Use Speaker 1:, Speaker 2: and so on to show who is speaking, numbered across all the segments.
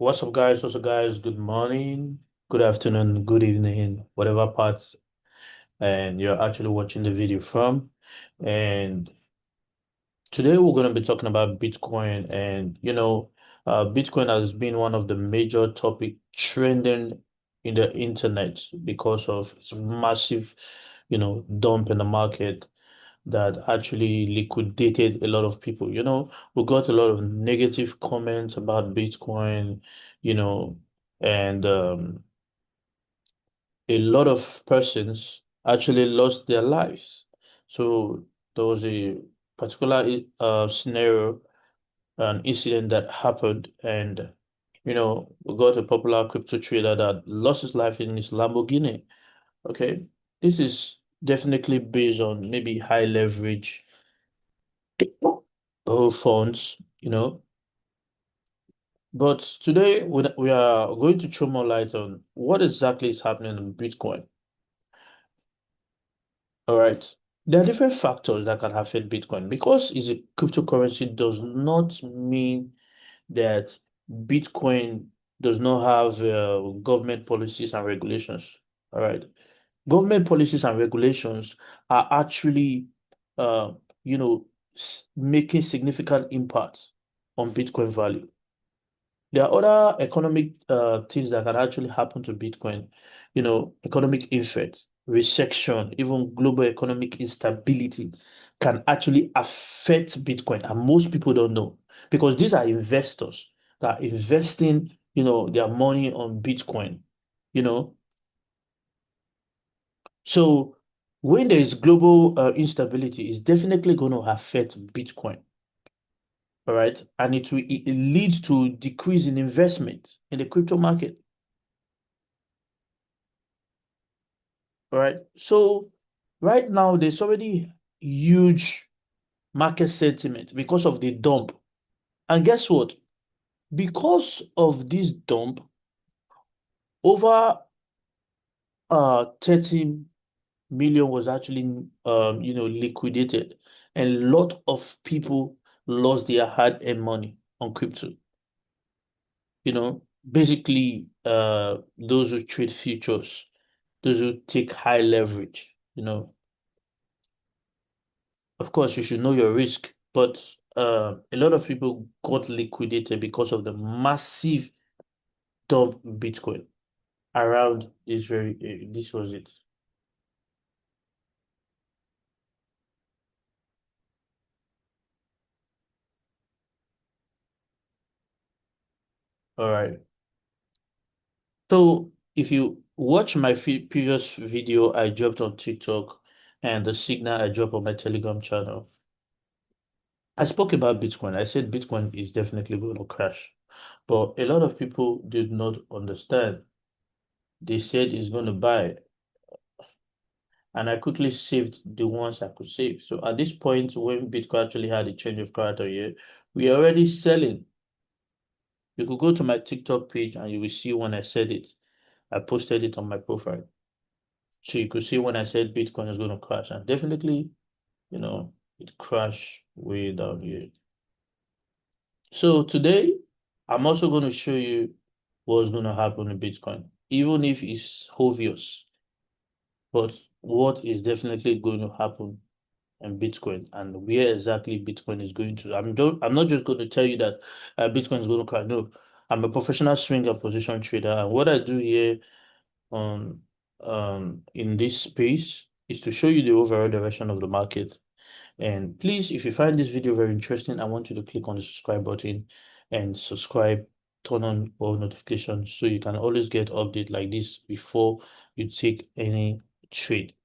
Speaker 1: What's up, guys? What's up, guys? Good morning, good afternoon, good evening, whatever part and you're actually watching the video from. And today we're going to be talking about Bitcoin. Bitcoin has been one of the major topic trending in the internet because of its massive, dump in the market that actually liquidated a lot of people. We got a lot of negative comments about Bitcoin, you know, and a lot of persons actually lost their lives. So there was a particular scenario, an incident that happened, and we got a popular crypto trader that lost his life in his Lamborghini. Okay, this is definitely based on maybe high leverage funds, But today we are going to throw more light on what exactly is happening in Bitcoin. All right. There are different factors that can affect Bitcoin. Because it's a cryptocurrency does not mean that Bitcoin does not have government policies and regulations. All right. Government policies and regulations are actually, uh, making significant impact on Bitcoin value. There are other economic things that can actually happen to Bitcoin, economic effects, recession, even global economic instability can actually affect Bitcoin. And most people don't know because these are investors that are investing, their money on Bitcoin, you know. So when there is global instability, it's definitely going to affect Bitcoin. All right. And it leads to decrease in investment in the crypto market. All right. So right now there's already huge market sentiment because of the dump. And guess what? Because of this dump, over 30 million was actually liquidated. And a lot of people lost their hard-earned money on crypto. Basically those who trade futures, those who take high leverage, Of course, you should know your risk, but a lot of people got liquidated because of the massive dump in Bitcoin around this very. This was it. All right. So if you watch my previous video I dropped on TikTok and the signal I dropped on my Telegram channel, I spoke about Bitcoin. I said Bitcoin is definitely going to crash, but a lot of people did not understand. They said it's going to buy. And I quickly saved the ones I could save. So at this point, when Bitcoin actually had a change of character here, we are already selling. You could go to my TikTok page and you will see when I said it. I posted it on my profile. So you could see when I said Bitcoin is going to crash. And definitely, it crashed way down here. So today, I'm also going to show you what's going to happen in Bitcoin, even if it's obvious. But what is definitely going to happen and Bitcoin and where exactly Bitcoin is going to. I'm not just going to tell you that Bitcoin is going to crash. No, I'm a professional swing and position trader, and what I do here on in this space is to show you the overall direction of the market. And please, if you find this video very interesting, I want you to click on the subscribe button and subscribe, turn on all notifications so you can always get update like this before you take any trade.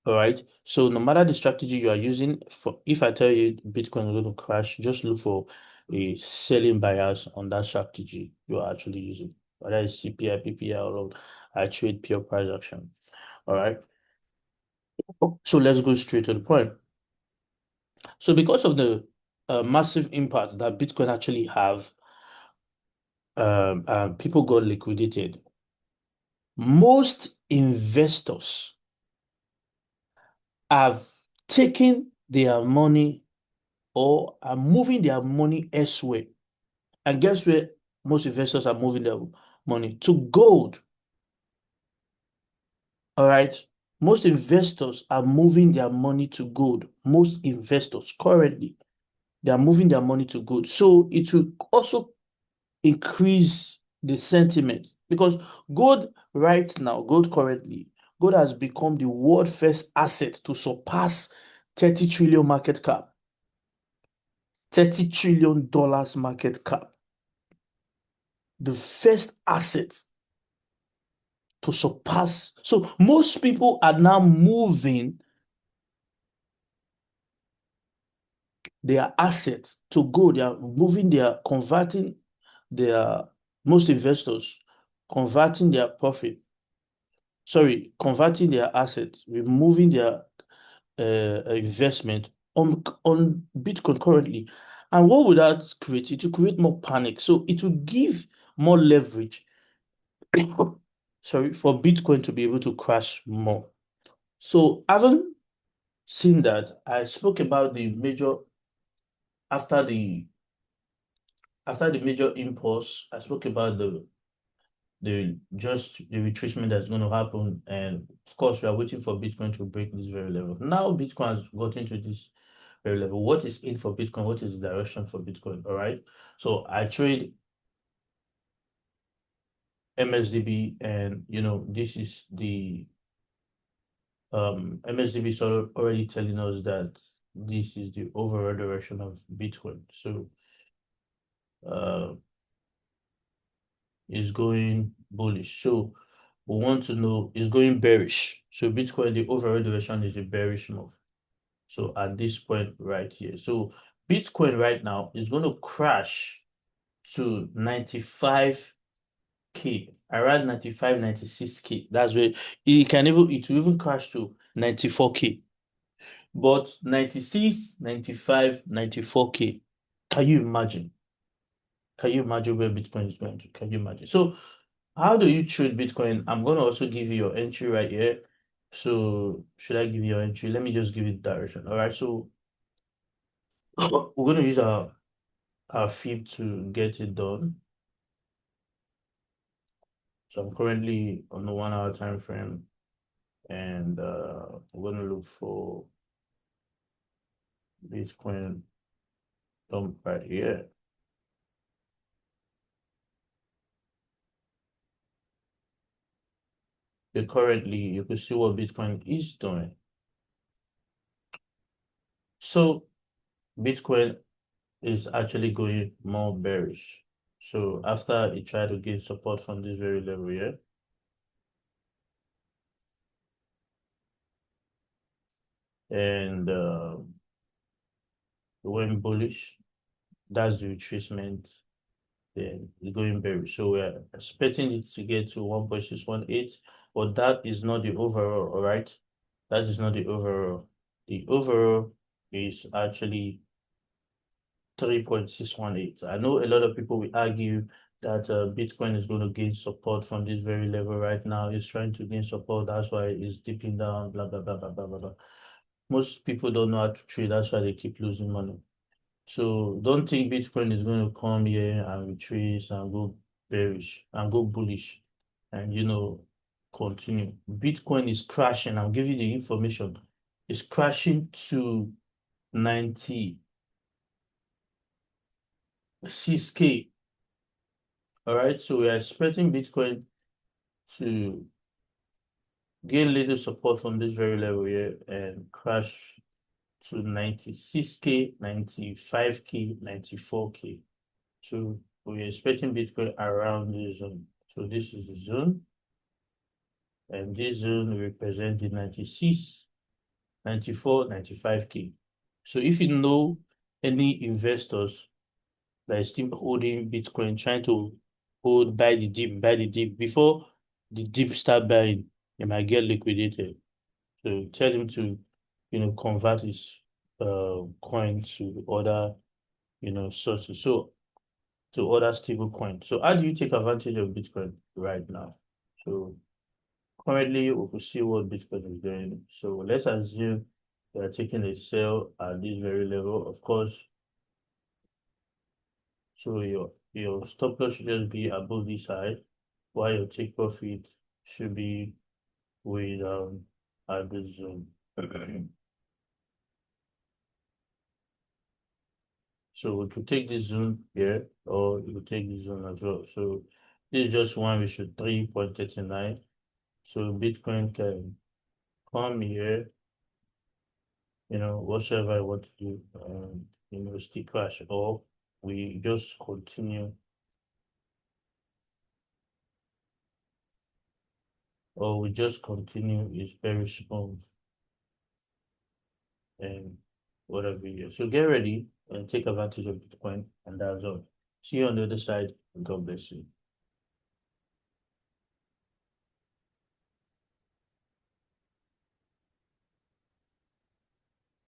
Speaker 1: All right. So no matter the strategy you are using, for if I tell you Bitcoin is going to crash, just look for a selling bias on that strategy you are actually using. Whether it's CPI, PPI, or I trade pure price action. All right. So let's go straight to the point. So because of the massive impact that Bitcoin actually have, people got liquidated. Most investors have taken their money or are moving their money elsewhere. And guess where? Most investors are moving their money to gold. All right. Most investors are moving their money to gold. Most investors currently, they are moving their money to gold. So it will also increase the sentiment because gold right now, gold currently, gold has become the world first asset to surpass 30 trillion market cap. $30 trillion market cap. The first asset to surpass. So most people are now moving their assets to gold. They are moving, they are converting their, most investors converting their profit, sorry, converting their assets, removing their investment on Bitcoin currently. And what would that create? It will create more panic. So it will give more leverage, sorry, for Bitcoin to be able to crash more. So having seen that, I spoke about the major after the major impulse. I spoke about the just the retracement that's going to happen, and of course we are waiting for Bitcoin to break this very level. Now Bitcoin has gotten to this very level. What is in for Bitcoin? What is the direction for Bitcoin? All right. So I trade MSDB, and this is the MSDB is already telling us that this is the overall direction of Bitcoin. So uh is going bullish. So we want to know is going bearish. So Bitcoin, the overall direction is a bearish move. So at this point right here, so Bitcoin right now is going to crash to 95K, around 95, 96K. That's where it will even crash to 94K. But 96, 95, 94K. Can you imagine? Can you imagine where Bitcoin is going to? Can you imagine? So how do you trade Bitcoin? I'm going to also give you your entry right here. So should I give you your entry? Let me just give you the direction. All right. So we're going to use our fib to get it done. So I'm currently on the 1 hour time frame, and we're going to look for Bitcoin dump right here. So currently, you can see what Bitcoin is doing. So Bitcoin is actually going more bearish. So after it tried to get support from this very level here, and it went bullish, that's the retracement, then it's going bearish. So we're expecting it to get to 1.618, but that is not the overall, all right? That is not the overall. The overall is actually 3.618. I know a lot of people will argue that Bitcoin is going to gain support from this very level right now. It's trying to gain support. That's why it's dipping down, blah, blah, blah, blah, blah, blah, blah. Most people don't know how to trade. That's why they keep losing money. So don't think Bitcoin is going to come here and retrace and go bearish and go bullish and, continue. Bitcoin is crashing. I'll give you the information. It's crashing to 96K. All right. So we are expecting Bitcoin to gain little support from this very level here and crash to 96K, 95K, 94K. So we're expecting Bitcoin around this zone. So this is the zone, and this zone represents the 96, 94, 95K. So if you know any investors that is still holding Bitcoin, trying to buy the dip before the dip start buying, they might get liquidated. So tell him to, convert his coin to other, sources. So to other stable coins. So how do you take advantage of Bitcoin right now? So currently we could see what Bitcoin is doing. So let's assume they are taking a sell at this very level. Of course, so your your stop loss should just be above this high, while your take profit should be way down at the zone. So we could take this zone here, or we could take this zone as well. So this is just one, we should 3.39. So Bitcoin can come here, whatever I want to do, still crash, or we just continue, is very smooth and whatever you. So get ready and take advantage of Bitcoin, and that's all. See you on the other side. God bless you.